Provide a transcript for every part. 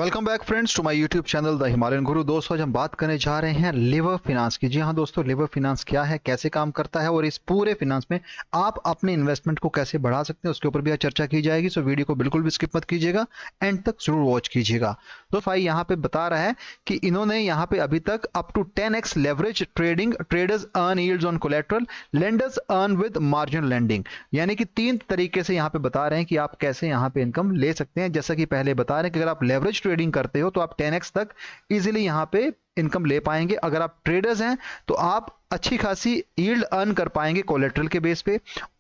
Welcome back friends to my YouTube channel the Himalayan guru. दोस्तों आज हम बात करने जा रहे हैं लिवर फिनांस की। जी हाँ दोस्तों, लिवर फिनांस क्या है, कैसे काम करता है और इस पूरे फिनांस में आप अपने इन्वेस्टमेंट को कैसे बढ़ा सकते हैं उसके ऊपर भी आज चर्चा की जाएगी। सो वीडियो को बिल्कुल भी स्किप मत कीजिएगा, एंड तक जरूर वॉच कीजिएगा। तो भाई यहाँ पे बता रहा है कि इन्होंने यहाँ पे अभी तक up to 10x leverage trading, traders earn yields on collateral, lenders earn with margin lending. यानी कि 3 तरीके से यहाँ पे बता रहे हैं कि आप कैसे यहाँ पे इनकम ले सकते हैं। जैसा कि पहले बता रहे हैं कि अगर आप लेवरेज ट्रेडिंग करते हो तो आप 10x तक इजीली यहां पे इनकम ले पाएंगे। अगर आप ट्रेडर्स हैं तो आप अच्छी खासी यील्ड अर्न कर पाएंगे कोलेट्रल के बेस पे,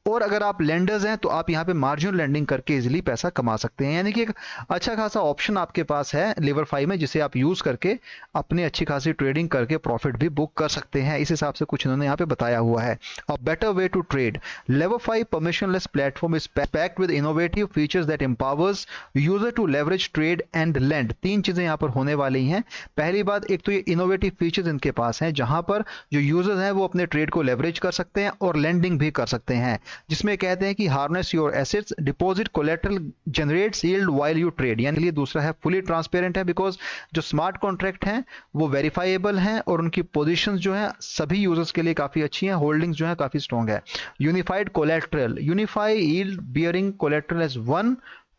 और अगर आप लेंडर्स हैं तो आप यहां पे मार्जिन लेंडिंग करके इजीली पैसा कमा सकते हैं। यानी कि एक अच्छा खासा ऑप्शन आपके पास है लिवर 5 में, जिसे आप यूज करके अपनी अच्छी खासी ट्रेडिंग करके प्रॉफिट भी बुक कर सकते हैं। इस हिसाब से कुछ इन्होंने यहाँ पे बताया हुआ है। A better way to trade, Lever 5 permissionless platform is packed with innovative features that empowers user to leverage trade and lend. 3 चीजें यहाँ पर होने वाली हैं। पहली बात, एक तो ये इनोवेटिव फीचर्स इनके पास हैं जहां पर जो यूजर्स हैं वो अपने ट्रेड को लेवरेज कर सकते हैं और लेंडिंग भी कर सकते हैं, जिसमें कहते हैं कि harness your assets, deposit collateral, generates yield while you trade. यानी ये दूसरा है फुली ट्रांसपेरेंट है, बिकॉज जो स्मार्ट कॉन्ट्रैक्ट हैं वो वेरीफाइबल हैं और उनकी पोजीशंस जो हैं सभी यूजर्स के लिए काफी अच्छी हैं, होल्डिंग्स जो है काफी स्ट्रॉन्ग है। Unified collateral, unify yield bearing collateral as one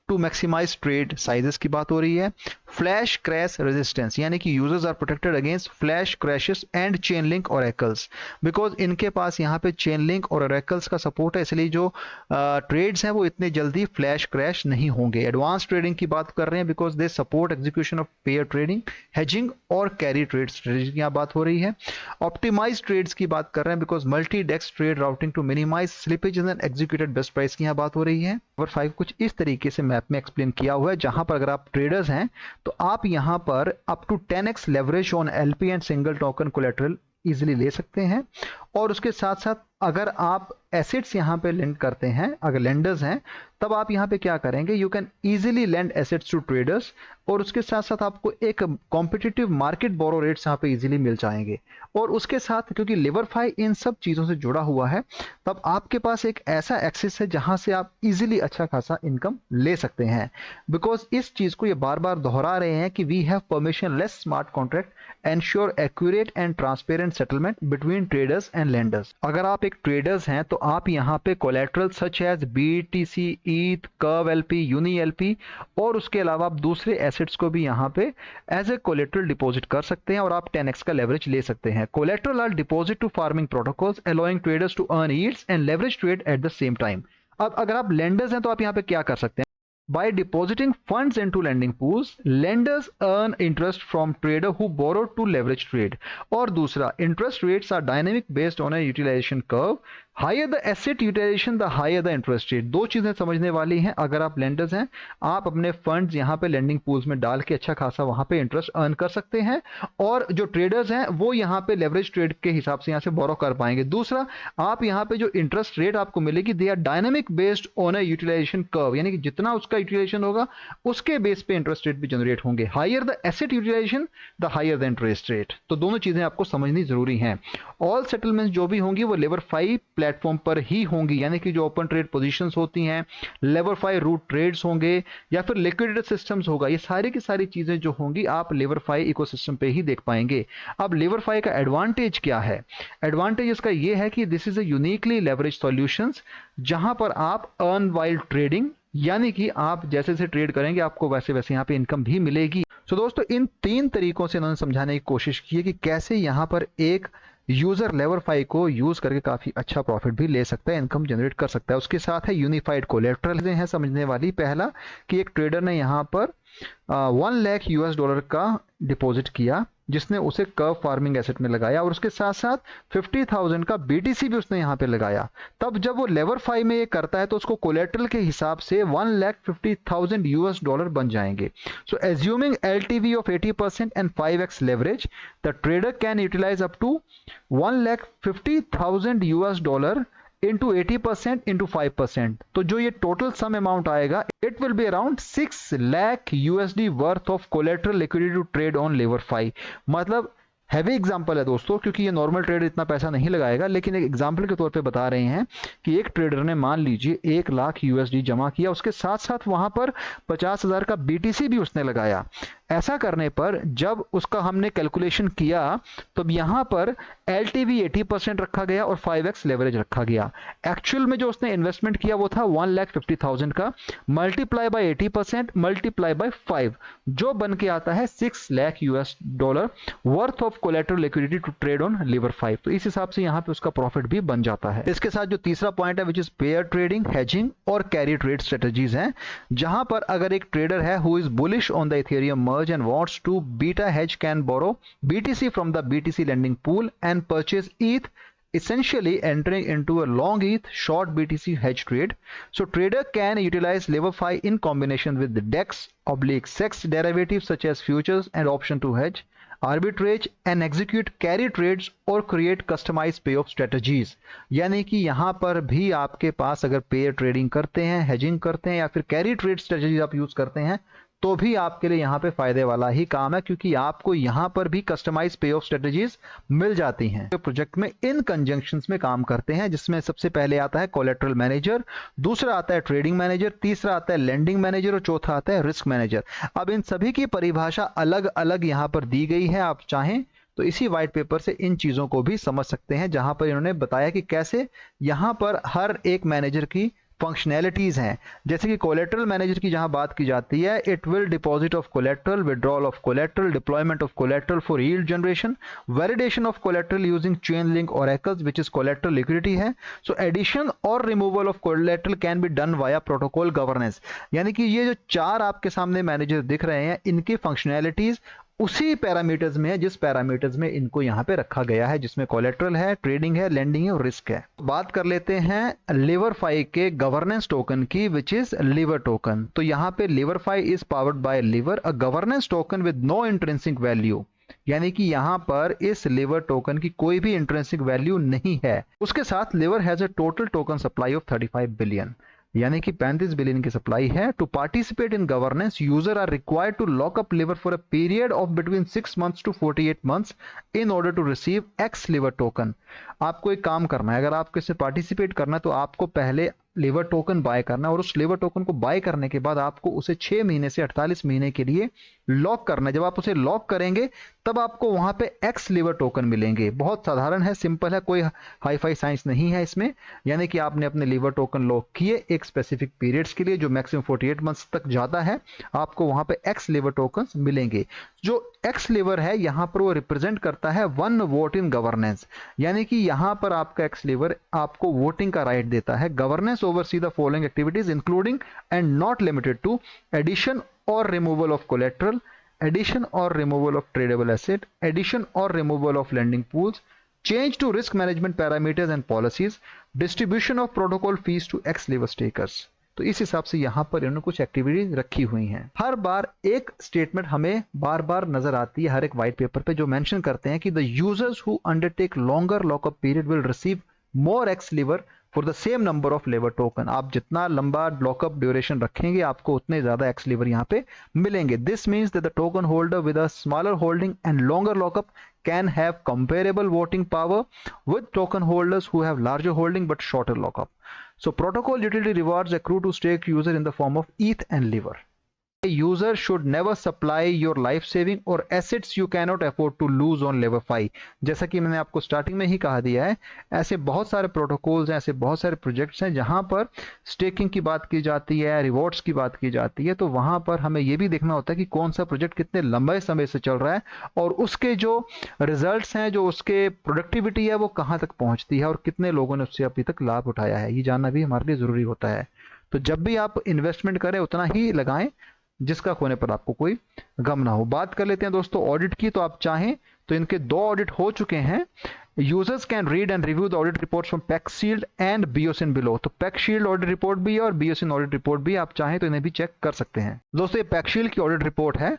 to maximise trade sizes की बात हो रही है। फ्लैश क्रैश रेजिस्टेंस, यानी कि users are protected against flash crashes and Chainlink oracles, because इनके पास यहाँ पे चेन लिंक और ओरेकल्स का सपोर्ट है, इसलिए जो ट्रेड्स हैं वो इतने जल्दी फ्लैश क्रैश नहीं होंगे। एडवांस ट्रेडिंग की बात कर रहे हैं because they support execution of pair trading, hedging और कैरी ट्रेड स्ट्रेटेजी की यहाँ बात हो रही है। ऑप्टिमाइज ट्रेड्स की बात कर रहे हैं because multi desk trade routing to minimise slippage and executed best price की यहाँ बात हो रही है। नंबर 5 कुछ इस तरीके से मैप में एक्सप्लेन किया हुआ है, जहां पर अगर आप ट्रेडर्स हैं तो आप यहां पर up to 10x leverage on LP and single token collateral easily ले सकते हैं। और उसके साथ साथ अगर आप एसेट्स यहां पे लेंड करते हैं, अगर लेंडर्स हैं, तब आप यहां पे क्या करेंगे, you can easily lend assets to traders, और उसके साथ साथ आपको एक कॉम्पिटिटिव मार्केट बोरो रेट्स यहां पे इजीली मिल जाएंगे। और उसके साथ क्योंकि लिवर 5 इन सब चीजों से जुड़ा हुआ है, तब आपके पास एक ऐसा एक्सेस है जहां से आप इजीली अच्छा खासा इनकम ले सकते हैं। बिकॉज इस चीज को ये बार बार दोहरा रहे हैं कि we have permissionless smart contract ensure accurate and transparent settlement between traders and lenders. अगर आप एक ट्रेडर्स हैं तो आप यहाँ पे collateral such as BTC, ETH, curve LP, uni LP और उसके अलावा आप दूसरे एसेट्स को भी यहाँ पे एज ए कोलेट्रल डिपॉजिट कर सकते हैं और आप 10x का लेवरेज ले सकते हैं। Collateral are deposit to farming protocols allowing traders to earn yields and leverage trade at the same time. अब अगर आप लेंडर्स हैं तो आप यहाँ पे क्या कर सकते हैं, by depositing funds into lending pools, lenders earn interest from trader who borrow to leverage trade। और दूसरा, interest rates are dynamic based on a utilization curve, higher the asset utilization the higher the interest rate। 2 चीजें समझने वाली हैं। अगर आप lenders हैं, आप अपने फंड्स यहाँ पे लेंडिंग पूल्स में डाल के अच्छा खासा वहां पे इंटरेस्ट अर्न कर सकते हैं, और जो ट्रेडर्स हैं वो यहाँ पे लेवरेज ट्रेड के हिसाब से यहाँ से बोरो कर पाएंगे। दूसरा, आप यहाँ पे जो इंटरेस्ट रेट आपको मिलेगी, they are dynamic based on a utilisation curve, यानी कि जितना उसका यूटिलाइजेशन होगा उसके बेस पे इंटरेस्ट रेट भी जनरेट होंगे। Higher the asset utilisation the higher the interest rate. तो दोनों चीजें आपको समझनी जरूरी हैं। ऑल सेटलमेंट्स जो भी होंगी वो लेवर 5 प्लेटफॉर्म पर ही होंगी, यानी कि जो ओपन ट्रेड पोजीशंस होती हैं, लेवर 5 रूट ट्रेड्स होंगे या फिर लिक्विडेटेड सिस्टम्स होगा, ये सारी की सारी चीजें जो होंगी आप लेवर 5 इकोसिस्टम पे ही देख पाएंगे। अब लेवर 5 का एडवांटेज क्या है? एडवांटेज इसका ये है कि this is a uniquely leverage solutions, जहां पर आप अर्न वाइल ट्रेडिंग, यानी कि आप जैसे जैसे ट्रेड करेंगे आपको वैसे वैसे यहाँ पे इनकम भी मिलेगी। तो दोस्तों इन 3 तरीकों से इन्होंने समझाने की कोशिश की है कि कैसे यहाँ पर एक यूजर लेवर 5 को यूज करके काफी अच्छा प्रॉफिट भी ले सकता है, इनकम जनरेट कर सकता है। उसके साथ है यूनिफाइड कोलेट्रल है समझने वाली। पहला कि एक ट्रेडर ने यहाँ पर $1 लाख का डिपॉजिट किया, जिसने उसे कर्व फार्मिंग एसेट में लगाया, और उसके साथ साथ 50,000 का BTC भी उसने यहाँ पे लगाया। तब जब वो लेवर 5 में ये करता है तो उसको कोलेट्रल के हिसाब से $1,50,000 बन जाएंगे। So assuming LTV of 80% and 5x leverage, the trader can utilise up to $1,50,000 into 80% into 5%। तो जो ये टोटल सम अमाउंट आएगा, it will be around $6 lakh worth of collateral liquidity to trade on lever 5। मतलब हैवी एग्जांपल है दोस्तों, क्योंकि ये normal trader इतना पैसा नहीं लगाएगा, लेकिन एक एग्जांपल के तौर पे बता रहे हैं कि एक ट्रेडर ने मान लीजिए $1 लाख जमा किया, उसके साथ साथ वहां पर 50,000 का BTC भी उसने लगाया। ऐसा करने पर जब उसका हमने कैलकुलेशन किया तो यहाँ पर LTV 80% रखा गया और 5x लेवरेज रखा गया। एक्चुअल में जो उसने इन्वेस्टमेंट किया वो था 1,50,000 का, मल्टीप्लाई बाय 80% मल्टीप्लाई बाय 5, जो बन के आता है $6 lakh worth of collateral liquidity to trade on Lever 5। तो इस हिसाब से यहाँ पे उसका प्रॉफिट भी बन जाता है। इसके साथ जो तीसरा पॉइंट है which is pair trading, hedging और कैरी ट्रेड स्ट्रेटजीज हैं, जहां पर अगर एक ट्रेडर है who is bullish on the Ethereum merge and wants to beta hedge can borrow BTC from the BTC lending pool and purchase ETH, essentially entering into a long ETH short BTC hedge trade. So trader can utilize LiverFi in combination with the DEX/SEX derivatives such as futures and option to hedge, arbitrage and execute carry trades और create customized payoff strategies। यानी कि यहाँ पर भी आपके पास अगर pair trading करते हैं, हेजिंग करते हैं या फिर कैरी ट्रेड स्ट्रेटजीज आप यूज करते हैं तो भी आपके लिए यहाँ पे फायदे वाला ही काम है, क्योंकि आपको यहाँ पर भी कस्टमाइज पे ऑफ स्ट्रेटजीज मिल जाती हैं। जो प्रोजेक्ट में इन कंजंक्शंस में काम करते हैं, जिसमें सबसे पहले आता है कोलेटरल मैनेजर, दूसरा आता है ट्रेडिंग मैनेजर, तीसरा आता है लेंडिंग मैनेजर और चौथा आता है रिस्क मैनेजर। अब इन सभी की परिभाषा अलग अलग यहाँ पर दी गई है, आप चाहें तो इसी व्हाइट पेपर से इन चीजों को भी समझ सकते हैं, जहां पर इन्होंने बताया कि कैसे यहां पर हर एक मैनेजर की फंक्शनैलिटीज हैं। जैसे कि कोलेटरल मैनेजर की जहां बात की जाती है, it will deposit of collateral, withdrawal of collateral, deployment of collateral for yield generation, validation of collateral using Chainlink oracles which is collateral liquidity है। सो एडिशन और removal of collateral can be done via protocol governance. यानी कि ये जो चार आपके सामने manager दिख रहे हैं, इनकी फंक्शनैलिटीज उसी पैरामीटर्स में है जिस पैरामीटर्स में इनको यहाँ पे रखा गया है, जिसमें कोलेटरल है, ट्रेडिंग है, लेंडिंग है और रिस्क है। बात कर लेते हैं लीवरफाई के गवर्नेंस टोकन की विच इज लीवर टोकन। तो यहाँ पे LeverFi is powered by Lever, a governance token with no intrinsic value. यानी कि यहां पर इस लीवर टोकन की कोई भी इंट्रिंसिक वैल्यू नहीं है। उसके साथ Lever has a total token supply of 35 billion, यानी कि 35 बिलियन की सप्लाई है। To participate in governance user are required to lock up Lever for a period of between 6 months to 48 months in order to receive X Lever token. आपको एक काम करना है, अगर आपको इससे पार्टिसिपेट करना है तो आपको पहले लीवर टोकन बाय करना है और उस लीवर टोकन को बाय करने के बाद आपको उसे 6 महीने से 48 महीने के लिए लॉक करना है। जब आप उसे लॉक करेंगे तब आपको वहां पे एक्स लीवर टोकन मिलेंगे। बहुत साधारण है, सिंपल है, कोई हाई फाई साइंस नहीं है इसमें। यानी कि आपने अपने लीवर टोकन लॉक किए एक स्पेसिफिक पीरियड्स के लिए जो मैक्सिमम 48 मंथ्स तक जाता है, आपको वहां पे एक्स लीवर टोकन मिलेंगे। जो एक्स लीवर है यहां पर वो रिप्रेजेंट करता है 1 वोट इन गवर्नेंस, यानी कि यहां पर आपका एक्स लीवर आपको वोटिंग का राइट देता है। Governance oversee the following activities including and not limited to addition or removal of collateral, addition or removal of tradable asset, addition or removal of lending pools, change to risk management parameters and policies, distribution of protocol fees to ex lever stakers। तो इस हिसाब से यहां पर इन्होंने कुछ activities रखी हुई हैं। हर बार एक स्टेटमेंट हमें बार बार नजर आती है हर एक व्हाइट पेपर पे, जो मेंशन करते हैं कि the users who undertake longer lockup period will receive more X Lever for the same number of Lever token. आप जितना लंबा लॉकअप ड्यूरेशन रखेंगे आपको उतने ज्यादा एक्स लीवर यहाँ पे मिलेंगे। This means that the token holder with a smaller holding and longer lockup can have comparable voting power with token holders who have larger holding but shorter lockup. So protocol utility rewards accrue to stake user in the form of ETH and Liver. A user should never supply your life saving or assets you cannot afford to lose on LiverFi। जैसा कि मैंने आपको starting में ही कहा दिया है, ऐसे बहुत सारे प्रोटोकॉल्स हैं, ऐसे बहुत सारे प्रोजेक्ट्स हैं जहां पर स्टेकिंग की बात की जाती है, रिवॉर्ड्स की बात की जाती है। तो वहां पर हमें यह भी देखना होता है कि कौन सा प्रोजेक्ट कितने लंबे समय से चल रहा है और उसके जो रिजल्ट्स हैं, जो उसके प्रोडक्टिविटी है, वो कहाँ तक पहुंचती है और कितने लोगों ने उससे अभी तक लाभ उठाया है, ये जानना भी हमारे लिए जरूरी होता है। तो जब भी आप इन्वेस्टमेंट करें उतना ही लगाएं जिसका खोने पर आपको कोई गम ना हो। बात कर लेते हैं दोस्तों ऑडिट की। तो आप चाहें तो इनके 2 ऑडिट हो चुके हैं। Users can read and review the audit report from PeckShield and Beosin below. तो पैक्सशील्ड ऑडिट रिपोर्ट भी और बियोसिन ऑडिट रिपोर्ट भी आप चाहें तो इन्हें भी चेक कर सकते हैं। दोस्तों ये पैक्सशील्ड की ऑडिट रिपोर्ट है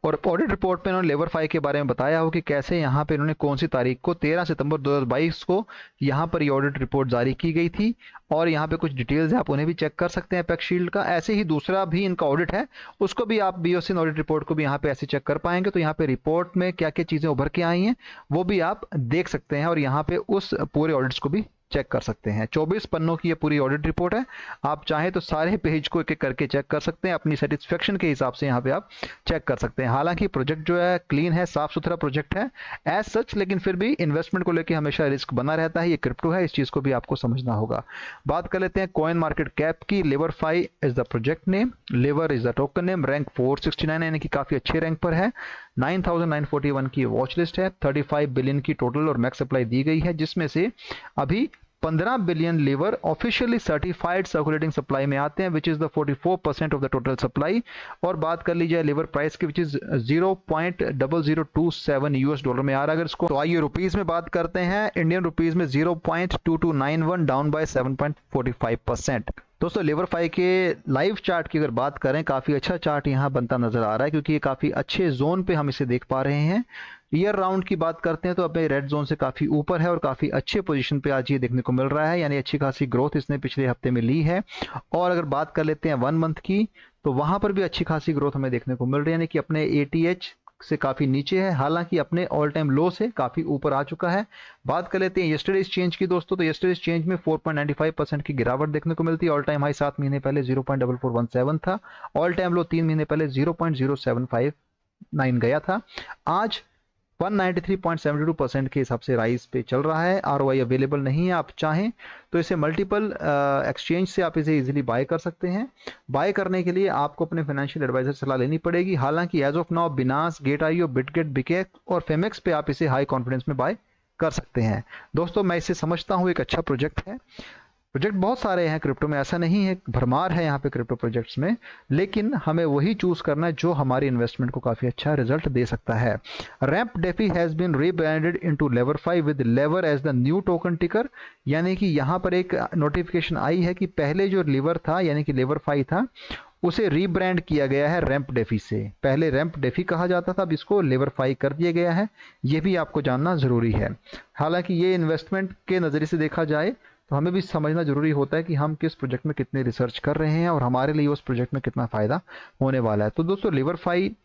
और ऑडिट रिपोर्ट पे इन्होंने LiverFi के बारे में बताया हो कि कैसे यहाँ पे इन्होंने कौन सी तारीख को 13 सितंबर 2022 को यहाँ पर ये ऑडिट रिपोर्ट जारी की गई थी और यहाँ पे कुछ डिटेल्स है, आप उन्हें भी चेक कर सकते हैं पैक्सशील्ड का। ऐसे ही दूसरा भी इनका ऑडिट है, उसको भी आप बियोसिन ऑडिट रिपोर्ट को भी यहाँ पे ऐसे चेक कर पाएंगे। तो यहाँ पे रिपोर्ट में क्या क्या चीजें उभर के आई हैं वो भी आप देख सकते हैं और यहाँ पे उस पूरे ऑडिट्स को भी चेक कर सकते हैं। 24 पन्नों की ये पूरी ऑडिट रिपोर्ट है। आप चाहें तो सारे पेज को एक एक करके चेक कर सकते हैं, अपनी सेटिस्फेक्शन के हिसाब से यहाँ पे आप चेक कर सकते हैं। हालांकि प्रोजेक्ट जो है क्लीन है, साफ सुथरा प्रोजेक्ट है एज सच, लेकिन फिर भी इन्वेस्टमेंट को लेकर हमेशा रिस्क बना रहता है। ये क्रिप्टो है, इस चीज को भी आपको समझना होगा। बात कर लेते हैं कॉइन मार्केट कैप की। LeverFi is the project name, Lever is the token name, rank 469 यानी कि काफी अच्छे रैंक पर है। 9941 की वॉच लिस्ट है। 35 बिलियन की टोटल और मैक्स सप्लाई दी गई है, जिसमें से अभी 15 बिलियन लेवर ऑफिशियली सर्टिफाइड सर्कुलेटिंग सप्लाई में आते हैं, which is the 44% of the total supply. और बात कर ली जाए लेवर प्राइस की, विच इज 0.0027 यूएस डॉलर में आ रहा है अगर इसको। तो आइए रुपीज में बात करते हैं। इंडियन रुपीज में 0.2291, डाउन बाय 7.45%। दोस्तों लेवरफाई के लाइव चार्ट की अगर बात करें, काफी अच्छा चार्ट यहाँ बनता नजर आ रहा है, क्योंकि ये काफी अच्छे जोन पे हम इसे देख पा रहे हैं। ईयर राउंड की बात करते हैं तो अपने रेड जोन से काफी ऊपर है और काफी अच्छे पोजीशन पे आज ये देखने को मिल रहा है, यानी अच्छी खासी ग्रोथ इसने पिछले हफ्ते में ली है। और अगर बात कर लेते हैं 1 मंथ की, तो वहां पर भी अच्छी खासी ग्रोथ हमें देखने को मिल रही है, यानी कि अपने एटीएच से काफी नीचे है, हालांकि अपने ऑल टाइम लो से काफी ऊपर आ चुका है। बात कर लेते हैं यस्टरडेज चेंज की दोस्तों, तो यस्टरडेज चेंज में 4.95% की गिरावट देखने को मिलती है। ऑल टाइम हाई 7 महीने पहले 0.4417 था, ऑल टाइम लो 3 महीने पहले 0.0759 गया था। आज 193.72% के हिसाब से राइज पे चल रहा है। आरओआई अवेलेबल नहीं है, आप चाहें तो इसे मल्टीपल एक्सचेंज से आप इसे इजीली बाय कर सकते हैं। बाय करने के लिए आपको अपने फाइनेंशियल एडवाइजर सलाह लेनी पड़ेगी। हालांकि as of now Banas, गेट.io, Bitget, बिकेक और फेमेक्स पे आप इसे हाई कॉन्फिडेंस में बाय कर सकते हैं। दोस्तों मैं इसे समझता हूं एक अच्छा प्रोजेक्ट है। प्रोजेक्ट बहुत सारे हैं क्रिप्टो में, ऐसा नहीं है, भरमार है यहाँ पे क्रिप्टो प्रोजेक्ट्स में, लेकिन हमें वही चूज करना है जो हमारी इन्वेस्टमेंट को काफी अच्छा रिजल्ट दे सकता है। Ramp DeFi has been rebranded into LeverFi with Lever as the new token ticker, यानी कि यहाँ पर एक नोटिफिकेशन आई है कि पहले जो लेवर था यानी कि लेवरफाई था, उसे रीब्रांड किया गया है रैंप डेफी से। पहले रैंप डेफी कहा जाता था, अब इसको लेवरफाई कर दिया गया है। ये भी आपको जानना जरूरी है। हालांकि ये इन्वेस्टमेंट के नजरिए से देखा जाए तो हमें भी समझना जरूरी होता है कि हम किस प्रोजेक्ट में कितने रिसर्च कर रहे हैं और हमारे लिए उस प्रोजेक्ट में कितना फायदा होने वाला है। तो दोस्तों लेवरफाई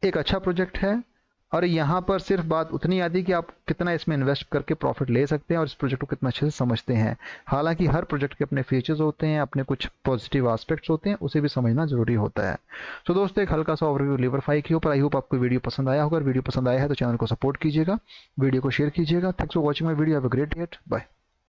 एक अच्छा प्रोजेक्ट है और यहाँ पर सिर्फ बात उतनी आती है कि आप कितना इसमें इन्वेस्ट करके प्रॉफिट ले सकते हैं और इस प्रोजेक्ट को कितना अच्छे से समझते हैं। हालांकि हर प्रोजेक्ट के अपने फीचर्स होते हैं, अपने कुछ पॉजिटिव एस्पेक्ट्स होते हैं, उसे भी समझना जरूरी होता है। तो दोस्तों एक हल्का सा ओवरव्यू लेवरफाई के ऊपर। आई होप आपको वीडियो पसंद आया होगा। वीडियो पसंद आया है तो चैनल को सपोर्ट कीजिएगा, वीडियो को शेयर कीजिएगा। Thanks for watching my video. Have a great day. Bye.